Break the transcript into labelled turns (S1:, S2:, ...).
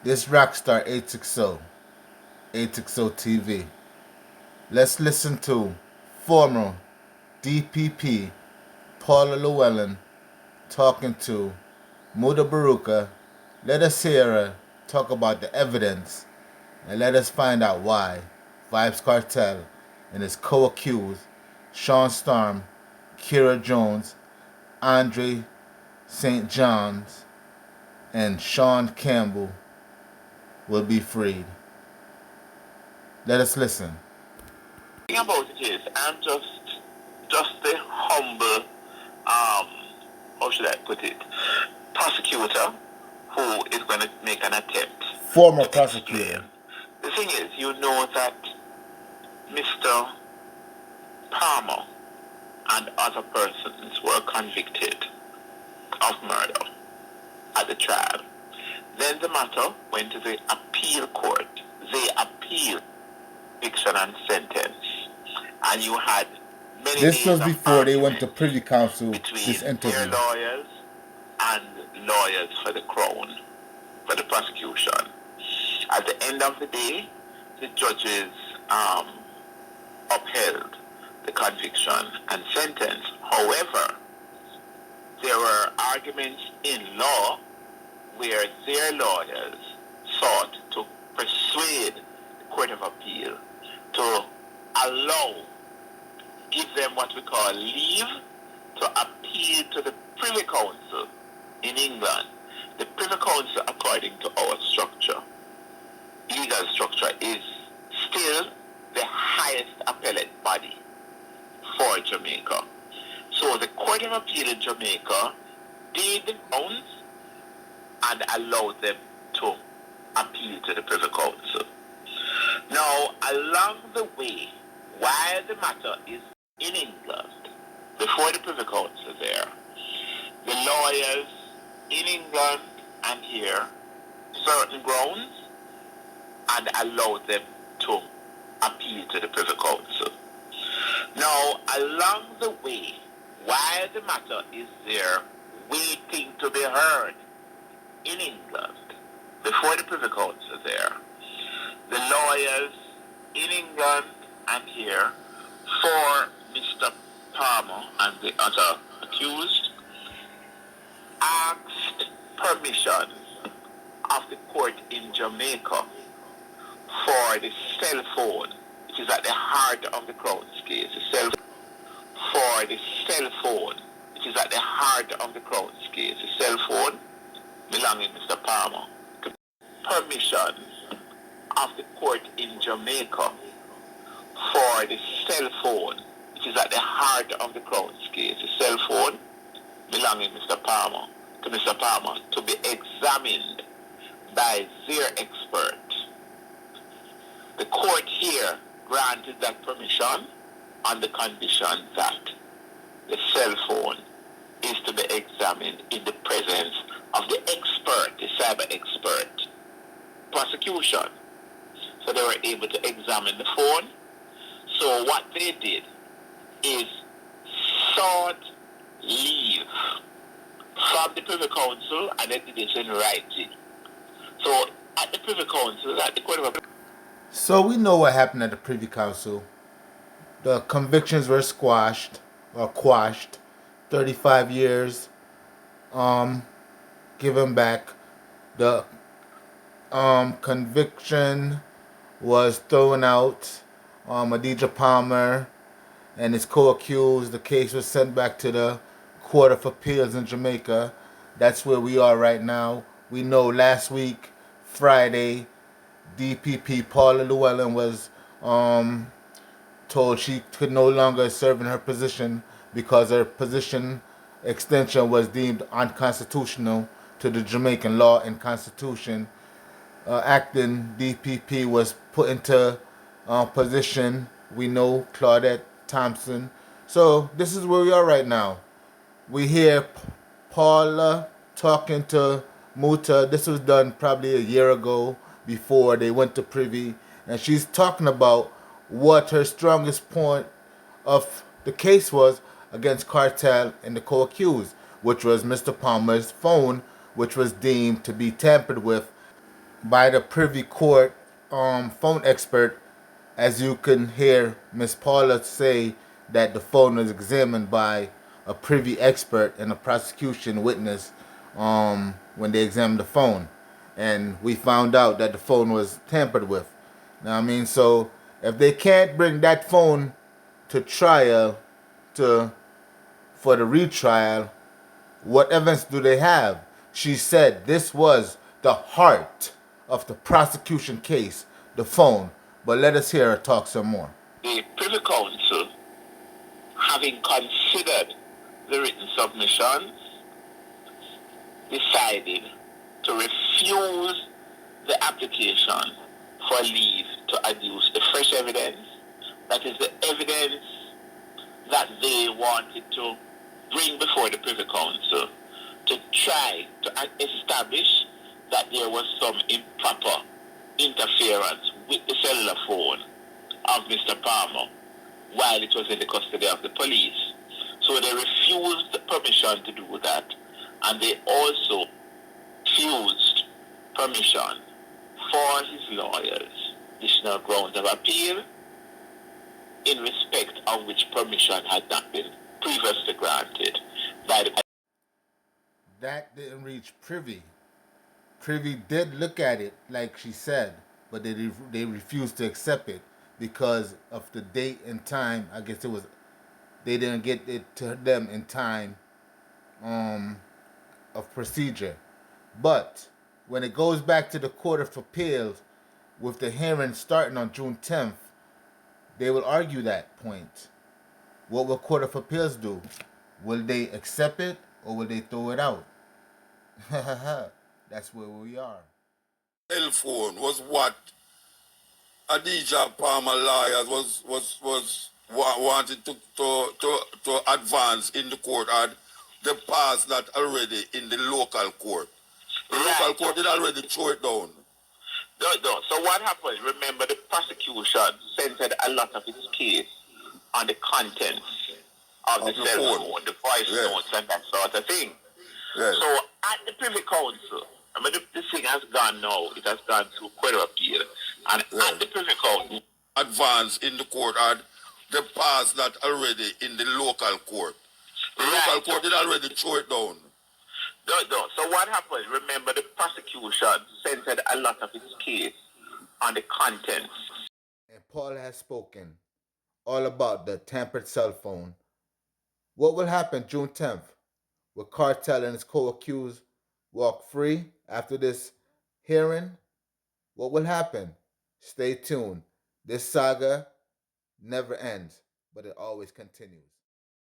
S1: This Rockstar 860 TV. Let's listen to former DPP Paula Llewellyn talking to mutaburuka. Let us hear her talk about the evidence and let us find out why VYBZ Kartel and his co-accused Sean Storm, Kira Jones, Andre St. John's, and Sean Campbell will be freed. Let us listen.
S2: The thing about it is, I'm just a humble, how should I put it, prosecutor who is going to make an attempt.
S1: Former prosecutor.
S2: The thing is, you know that Mr. Palmer and other persons were convicted of murder at the trial. Then the matter went to the appeal court. They appealed conviction and sentence. And you had many
S1: This
S2: days
S1: was before they went to Privy Council,
S2: between
S1: this interview.
S2: their lawyers and lawyers for the Crown, for the prosecution. At the end of the day, the judges upheld the conviction and sentence. However, there were arguments in law where their lawyers sought to persuade the Court of Appeal to give them what we call leave to appeal to the Privy Council in England. The Privy Council, according to our structure, legal structure, is still the highest appellate body for Jamaica. So the Court of Appeal in Jamaica did bounce and allowed them to appeal to the Privy Council. Now, along the way, while the matter is in England, before the Privy Council there, the lawyers in England and here certain grounds and allowed them to appeal to the Privy Council. Now, along the way, while the matter is there waiting to be heard in England, before the Privy Council there, the lawyers in England and here for Mr. Palmer and the other accused asked permission of the court in Jamaica for the cell phone, which is at the heart of the Crown's case, for the cell phone, which is at the heart of the Crown's case, the cell phone belonging to Mr. Palmer, permission of the court in Jamaica for the cell phone, which is at the heart of the Crown's case, the cell phone belonging to Mr. Palmer, to be examined by their expert. The court here granted that permission on the condition that the cell phone is to be examined in the presence of the expert, the cyber expert, prosecution. So they were able to examine the phone. So what they did is sought leave from the Privy Council, and they did this in writing. So at the Privy Council, at the Court of Appeal.
S1: So we know what happened at the Privy Council. The convictions were squashed or quashed. 35 years given back. The conviction was thrown out. Adidja Palmer and his co-accused, the case was sent back to the Court of Appeals in Jamaica. That's where we are right now. We know last week, Friday, DPP Paula Llewellyn was told she could no longer serve in her position because her position extension was deemed unconstitutional to the Jamaican law and constitution. Acting DPP was put into position. We know Claudette Thompson. So this is where we are right now. We hear Paula talking to Muta. This was done probably a year ago before they went to Privy. And she's talking about what her strongest point of the case was against Kartel and the co-accused, which was Mr. Palmer's phone, which was deemed to be tampered with. by the Privy Court phone expert, as you can hear Miss Paula say that the phone was examined by a Privy expert and a prosecution witness when they examined the phone, and we found out that the phone was tampered with. Now I mean, so if they can't bring that phone to trial to for the retrial, what evidence do they have? She said this was the heart of the prosecution case, the phone. But let us hear her talk some more.
S2: The Privy Council, having considered the written submissions, decided to refuse the application for leave to adduce the fresh evidence, that is the evidence that they wanted to bring before the Privy Council to try to establish that there was some improper interference with the cellular phone of Mr. Palmer while it was in the custody of the police. So they refused permission to do that, and they also refused permission for his lawyers, additional grounds of appeal, in respect of which permission had not been previously granted by the...
S1: That didn't reach Privy. Privy did look at it, like she said, but they refused to accept it because of the date and time. I guess it was they didn't get it to them in time of procedure. But when it goes back to the Court of Appeals with the hearing starting on June 10th, they will argue that point. What will Court of Appeals do? Will they accept it or will they throw it out? That's where we are.
S3: Cell phone was what Adija Palmer lawyers was wanted to advance in the court, and they passed that already in the local court. The local court did already throw it down.
S2: No. So what happened? Remember, the prosecution centered a lot of its case on the contents of the cell phone, the voice notes, and that sort of thing.
S3: Yes.
S2: So at the Privy Council, I mean, the thing has gone now. It has gone through court of appeal, and at the Privy Council,
S3: advance in the court, and they passed that already in the local court. The local court did already throw it down.
S2: No. So what happened? Remember, the prosecution centered a lot of its case on the contents.
S1: And Paul has spoken all about the tampered cell phone. What will happen June 10th? Will Kartel and his co-accused walk free after this hearing? What will happen? Stay tuned. This saga never ends, but it always continues.